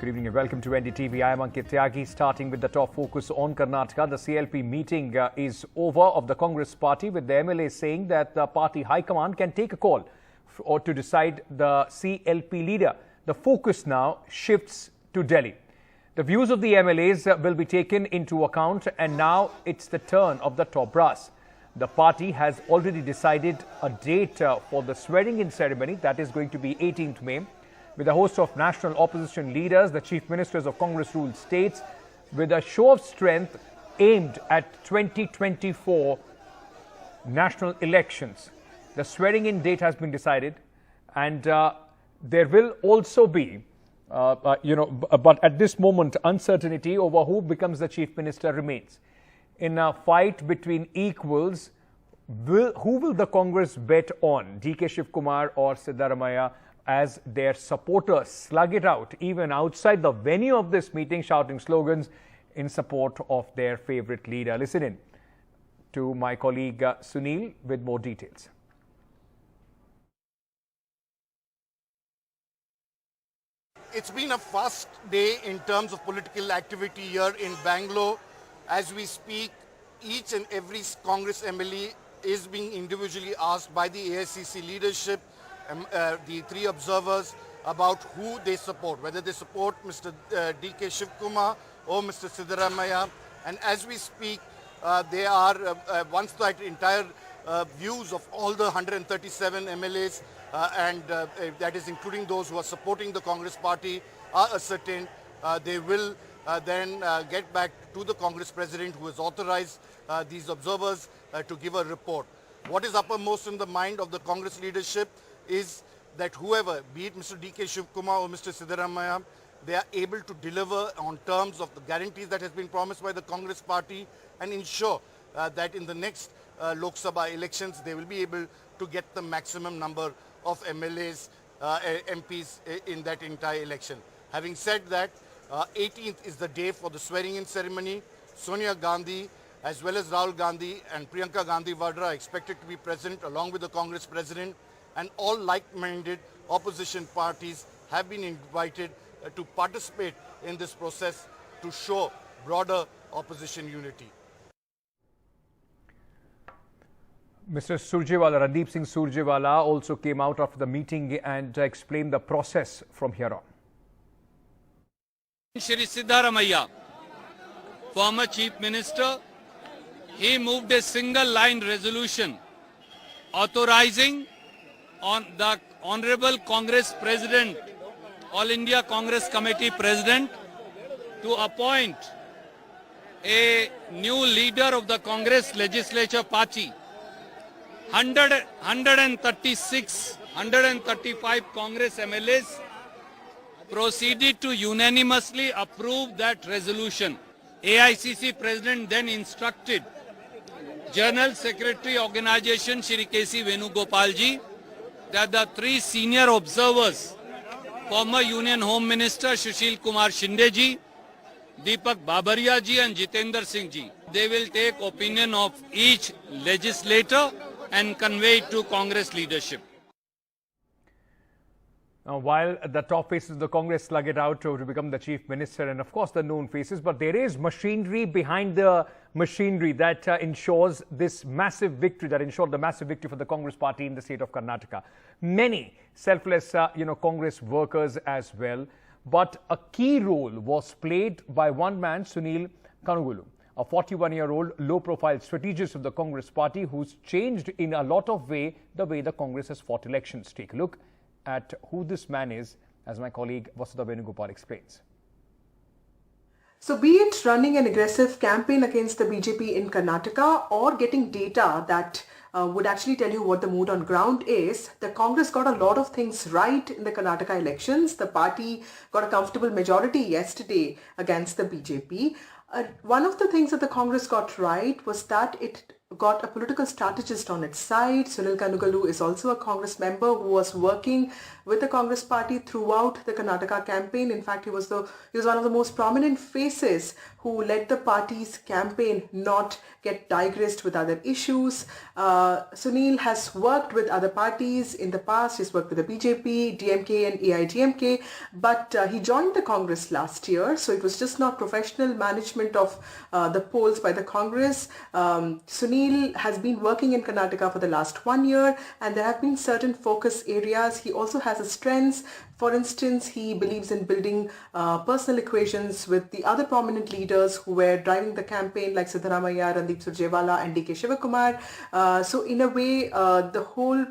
Good evening and welcome to NDTV. I am Ankit Tyagi. Starting with the top focus on Karnataka, the CLP meeting is over of the Congress party, with the MLA saying that the party high command can take a call or to decide the CLP leader. The focus now shifts to Delhi. The views of the MLAs will be taken into account, and now it's the turn of the top brass. The party has already decided a date for the swearing-in ceremony. That is going to be 18th May. With a host of national opposition leaders, the chief ministers of Congress-ruled states, with a show of strength aimed at 2024 national elections. The swearing-in date has been decided, and there will also be, but at this moment, uncertainty over who becomes the chief minister remains. In a fight between equals, who will the Congress bet on, DK Shivakumar or Siddaramaiah, as their supporters slug it out even outside the venue of this meeting, shouting slogans in support of their favourite leader? Listen in to my colleague Sunil with more details. It's been a fast day in terms of political activity here in Bangalore. As we speak, each and every Congress MLA is being individually asked by the AICC leadership, the three observers, about who they support, whether they support Mr. DK Shivakumar or Mr. Siddaramaiah. And as we speak, they are, once the entire views of all the 137 MLAs, and that is including those who are supporting the Congress party, are ascertained, they will then get back to the Congress president, who has authorized these observers to give a report. What is uppermost in the mind of the Congress leadership is that whoever, be it Mr. DK Shivakumar or Mr. Siddaramaiah, they are able to deliver on terms of the guarantees that has been promised by the Congress party, and ensure that in the next Lok Sabha elections, they will be able to get the maximum number of MLAs, MPs in that entire election. Having said that, 18th is the day for the swearing-in ceremony. Sonia Gandhi, as well as Rahul Gandhi and Priyanka Gandhi Vadra, are expected to be present along with the Congress president, and all like-minded opposition parties have been invited to participate in this process to show broader opposition unity. Mr. Surjewala, Randeep Singh Surjewala, also came out after the meeting and explained the process from here on. Shri Siddaramaiah, former Chief Minister, he moved a single-line resolution authorizing on the Honorable Congress President, All India Congress Committee President, to appoint a new leader of the Congress Legislature Party. 135 Congress MLAs proceeded to unanimously approve that resolution. AICC President then instructed General Secretary Organization Shri K.C. Venugopalji that the three senior observers, former Union Home Minister Sushil Kumar Shinde ji, Deepak Babaria ji and Jitendra Singh ji, they will take opinion of each legislator and convey it to Congress leadership. Now, while the top faces of the Congress slug it out to become the chief minister, and of course the known faces, but there is machinery behind the machinery that ensures this massive victory, that ensured the massive victory for the Congress party in the state of Karnataka. Many selfless, Congress workers as well. But a key role was played by one man, Sunil Kanugulu, a 41-year-old low-profile strategist of the Congress party who's changed in a lot of the way the Congress has fought elections. Take a look at who this man is, as my colleague Vasudha Venugopal explains. So be it running an aggressive campaign against the BJP in Karnataka or getting data that would actually tell you what the mood on ground is, the Congress got a lot of things right in the Karnataka elections. The party got a comfortable majority yesterday against the BJP. One of the things that the Congress got right was that it got a political strategist on its side. Sunil Kanugalu is also a Congress member who was working with the Congress party throughout the Karnataka campaign. In fact, he was one of the most prominent faces who led the party's campaign not get digressed with other issues. Sunil has worked with other parties in the past. He's worked with the BJP, DMK and AIDMK, but he joined the Congress last year, so it was just not professional management of the polls by the Congress. Sunil has been working in Karnataka for the last 1 year, and there have been certain focus areas. He also has a strengths. For instance, he believes in building personal equations with the other prominent leaders who were driving the campaign, like Siddaramaiah, Randeep Surjewala and DKS Shivakumar. So in a way, the whole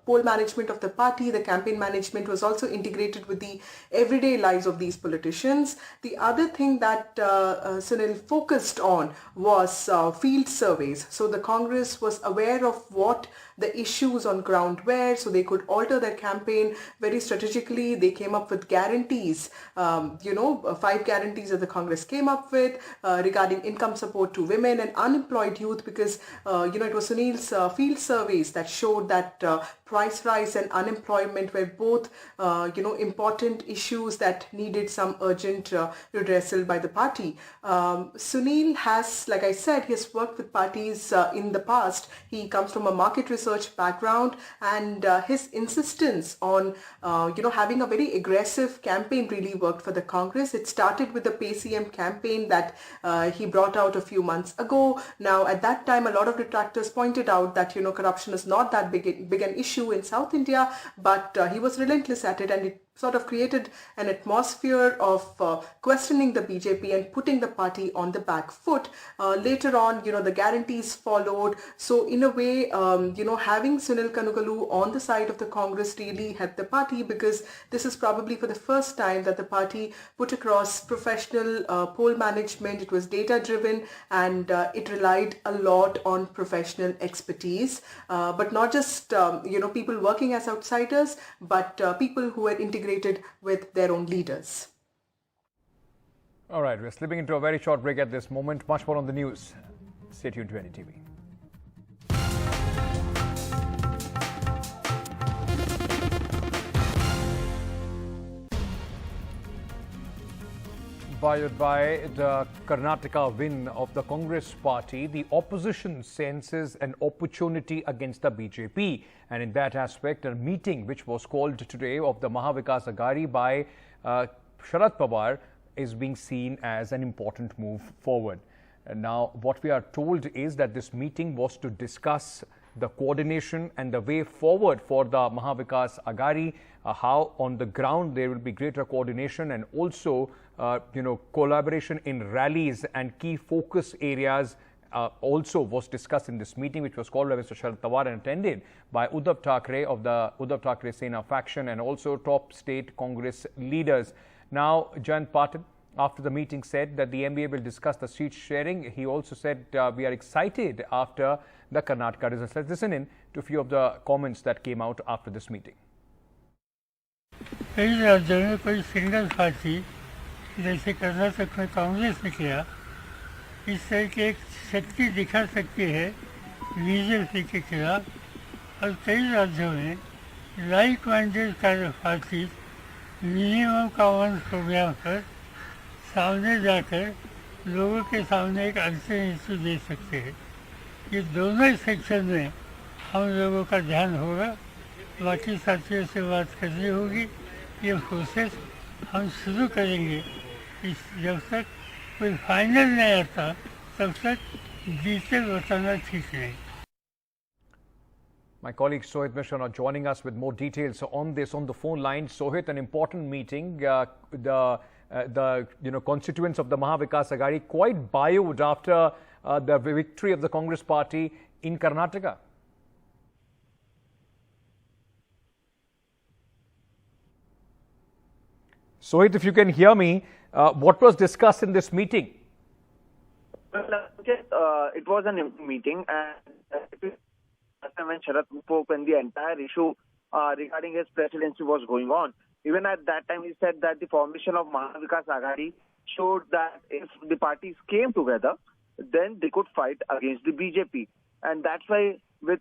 poll management of the party, the campaign management was also integrated with the everyday lives of these politicians. The other thing that Sunil focused on was field surveys. So the Congress was aware of what the issues on ground were, so they could alter their campaign very strategically. They came up with guarantees, 5 guarantees that the Congress came up with regarding income support to women and unemployed youth, because it was Sunil's field surveys that showed that price rise and unemployment were both important issues that needed some urgent redressal by the party. Sunil has, like I said, he has worked with parties in the past. He comes from a market research background, and his insistence on having a very aggressive campaign really worked for the Congress. It started with the PayCM campaign that he brought out a few months ago. Now, at that time, a lot of detractors pointed out that corruption is not that big an issue in South India, but he was relentless at it, and it sort of created an atmosphere of questioning the BJP and putting the party on the back foot. Later on, the guarantees followed. So in a way, having Sunil Kanugalu on the side of the Congress really helped the party, because this is probably for the first time that the party put across professional poll management. It was data driven, and it relied a lot on professional expertise, but not just people working as outsiders, but people who were integrated with their own leaders. All right, we're slipping into a very short break at this moment. Much more on the news. Stay tuned to NDTV. Buoyed by the Karnataka win of the Congress party, the opposition senses an opportunity against the BJP. And in that aspect, a meeting which was called today of the Mahavikas Aghadi by Sharad Pawar is being seen as an important move forward. And now, what we are told is that this meeting was to discuss the coordination and the way forward for the Mahavikas Aghadi, how on the ground there will be greater coordination, and also collaboration in rallies and key focus areas also was discussed in this meeting, which was called by Mr. Sharad Pawar and attended by Uddhav Thackeray of the Uddhav Thackeray Sena faction, and also top state Congress leaders. Now, Jayant Patil, after the meeting, said that the MBA will discuss the seat sharing. He also said we are excited after the Karnataka results. Let's listen in to a few of the comments that came out after this meeting. कई राज्यों में कोई single party जैसे कर्नाटक में कांग्रेस ने किया, इस तरह की एक शक्ति दिखा सकती है बीजेपी के खिलाफ, और कई राज्यों में like minded party minimum common programme पर सामने जाकर लोगों के सामने एक अल्टरनेटिव दे सकते हैं। ये दोनों सेक्शन में हम लोगों का ध्यान होगा, बाकी साथियों से बात करनी होगी। ये प्रोसेस हम शुरू करेंगे। जब तक कोई फाइनल नहीं आता तब तक डिटेल बताना ठीक नहीं। My colleague Sohit Mishra now joining us with more details on this on the phone line. Sohit, an important meeting. The constituents of the Mahavikas Aghadi quite buoyed after the victory of the Congress party in Karnataka. Sohit, if you can hear me, what was discussed in this meeting? Well, it was a meeting, and when Sharad spoke, when the entire issue regarding his presidency was going on, even at that time he said that the formation of Mahavikas Aghadi showed that if the parties came together, then they could fight against the BJP. And that's why with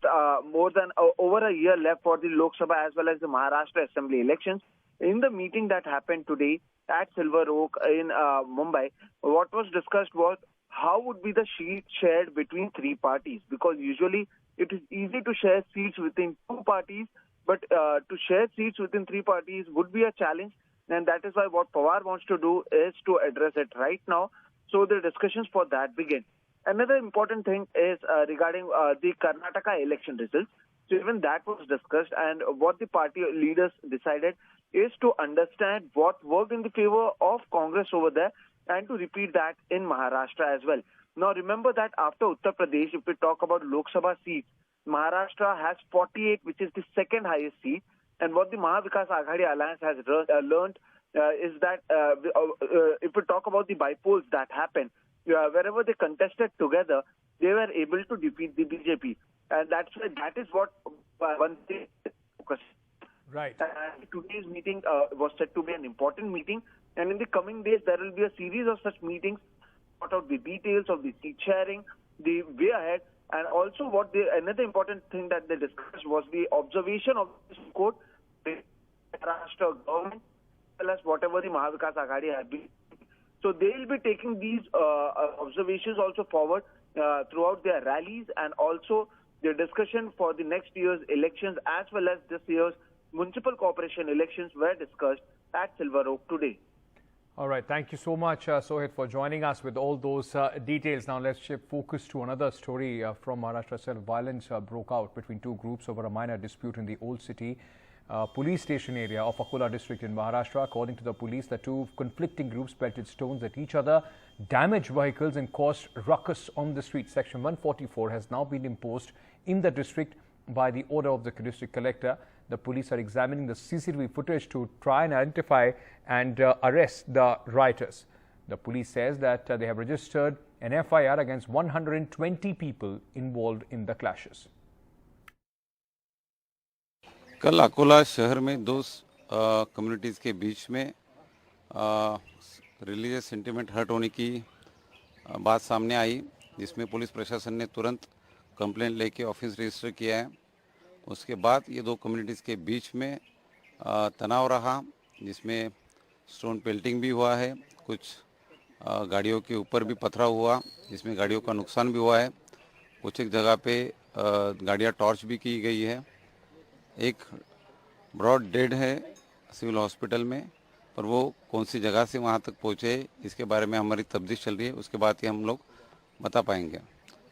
more than over a year left for the Lok Sabha as well as the Maharashtra Assembly elections, in the meeting that happened today at Silver Oak in Mumbai, what was discussed was how would be the seat shared between three parties, because usually it is easy to share seats within two parties, but to share seats within three parties would be a challenge, and that is why what Pawar wants to do is to address it right now. So the discussions for that begin. Another important thing is regarding the Karnataka election results. So even that was discussed, and what the party leaders decided is to understand what worked in the favor of Congress over there and to repeat that in Maharashtra as well. Now remember that after Uttar Pradesh, if we talk about Lok Sabha seats, Maharashtra has 48, which is the second highest seat. And what the Mahavikas Aghadi Alliance has learned is that if we talk about the by-polls that happened, wherever they contested together, they were able to defeat the BJP. And that is what one thing focus. Right. And today's meeting was said to be an important meeting, and in the coming days there will be a series of such meetings, sort out the details of the seat sharing, the way ahead, and also another important thing that they discussed was the observation of this court, the Maharashtra government, as well as whatever the Mahavikas Aghadi have been. So they will be taking these observations also forward throughout their rallies, and also their discussion for the next year's elections as well as this year's municipal corporation elections were discussed at Silver Oak today. All right. Thank you so much, Sohit, for joining us with all those details. Now let's shift focus to another story from Maharashtra itself. Violence broke out between two groups over a minor dispute in the Old City police station area of Akola district in Maharashtra. According to the police, the two conflicting groups pelted stones at each other, damaged vehicles and caused ruckus on the street. Section 144 has now been imposed in the district by the order of the district collector. The police are examining the CCTV footage to try and identify and arrest the rioters. The police says that they have registered an FIR against 120 people involved in the clashes. कल अकोला शहर में दो communities के बीच में religious sentiment hurt होने की बात सामने आई, जिसमें पुलिस प्रशासन ने तुरंत कंप्लेंट लेके ऑफिस रजिस्टर किया है। उसके बाद ये दो कम्युनिटीज़ के बीच में तनाव रहा, जिसमें स्टोन पेल्टिंग भी हुआ है, कुछ गाड़ियों के ऊपर भी पथराव हुआ, जिसमें गाड़ियों का नुकसान भी हुआ है। कुछ एक जगह पे गाड़ियाँ टॉर्च भी की गई है। एक ब्रॉड डेड है सिविल हॉस्पिटल में, पर वो कौन सी जगह से वहाँ तक पहुँचे इसके बारे में हमारी तफ्तीश चल रही है, उसके बाद ही हम लोग बता पाएंगे।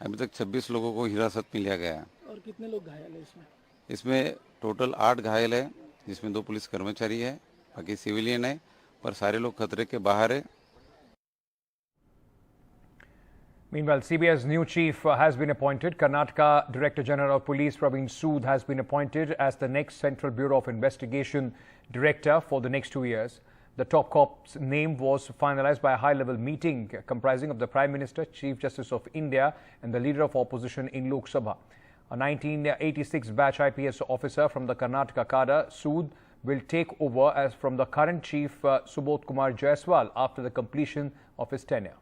अभी तक 26 लोगों को हिरासत में लिया गया है। और कितने लोग घायल हैं इसमें? इसमें टोटल 8 घायल है, जिसमें 2 पुलिस कर्मचारी है, बाकी सिविलियन है, पर सारे लोग खतरे के बाहर है। Meanwhile, CBI's new chief has been appointed. Karnataka Director General of Police Praveen Sood has been appointed as the next Central Bureau of Investigation Director for the next 2 years. The top cop's name was finalized by a high-level meeting comprising of the Prime Minister, Chief Justice of India and the Leader of Opposition in Lok Sabha. A 1986 batch IPS officer from the Karnataka cadre, Sood will take over as from the current chief Shivakumar after the completion of his tenure.